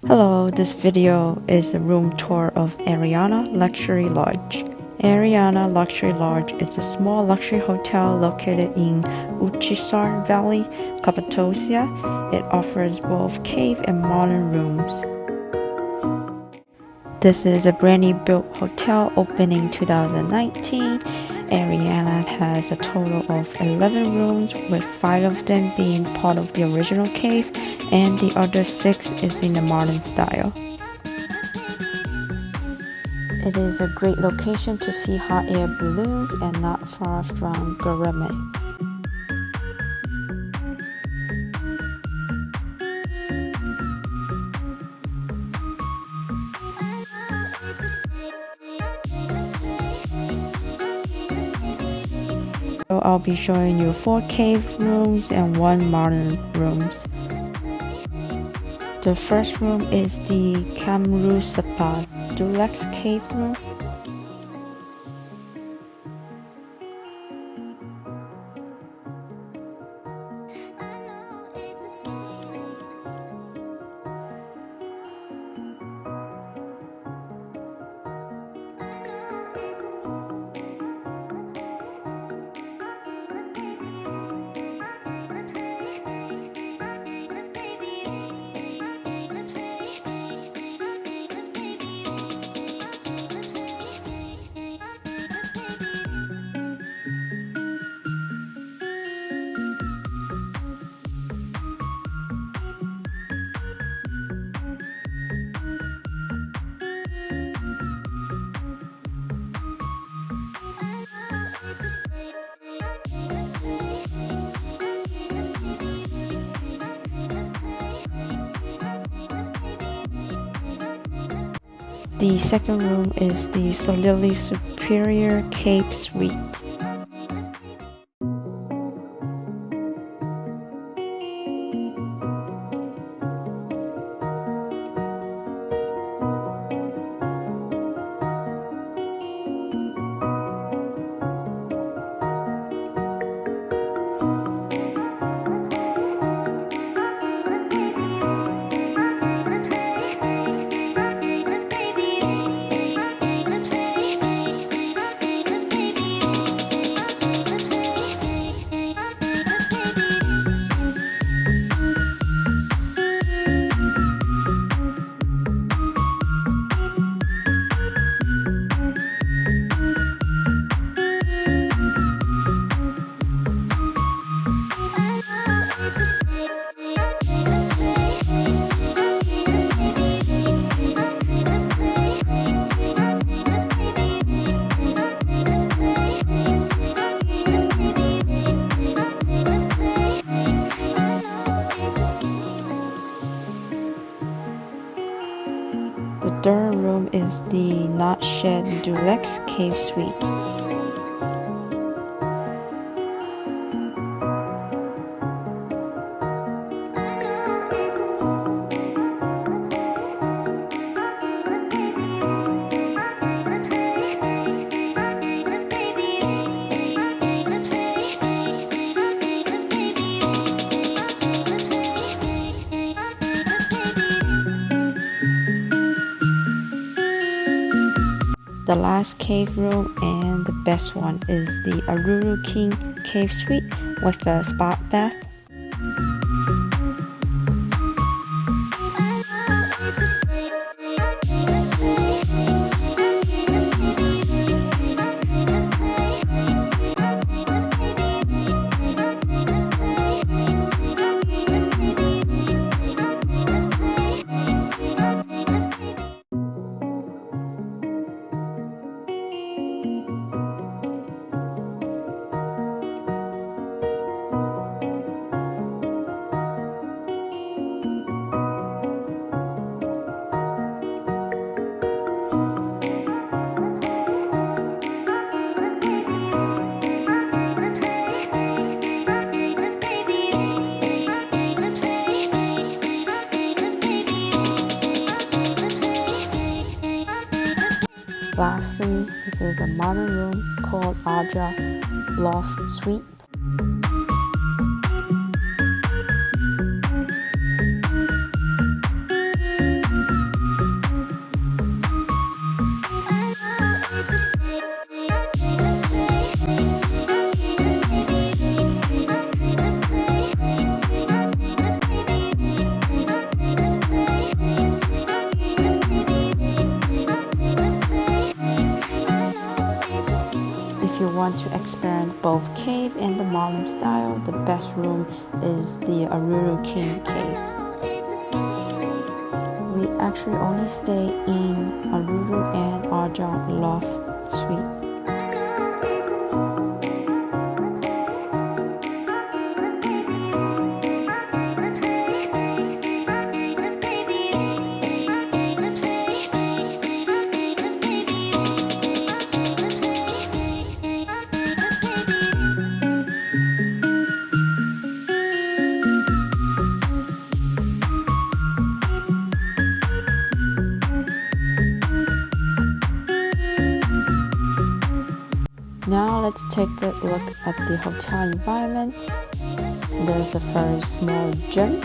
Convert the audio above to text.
Hello, this video is a room tour of Ariana Luxury Lodge. Ariana Luxury Lodge is a small luxury hotel located in Uchisar Valley, Cappadocia. It offers both cave and modern rooms. This is a brand new built hotel opening 2019. Ariana has a total of 11 rooms, with 5 of them being part of the original cave and the other 6 is in the modern style. It is a great location to see hot air balloons and not far from Gourmet. So I'll be showing you 4 cave rooms and 1 modern rooms. The first room is the Cappadocia Deluxe Cave Room. The second room is the Solidly Superior Cave Suite. The third room is the Not Shed Deluxe Cave Suite. The last cave room and the best one is the Aruru King Cave Suite with a spa bath. Lastly, this is a modern room called Aja Loft Suite. want to experience both cave and the modern style, the best room is the Aruru King Cave. We actually only stay in Aruru and Aja Loft Suite. Now let's take a look at the hotel environment. There's a very small gym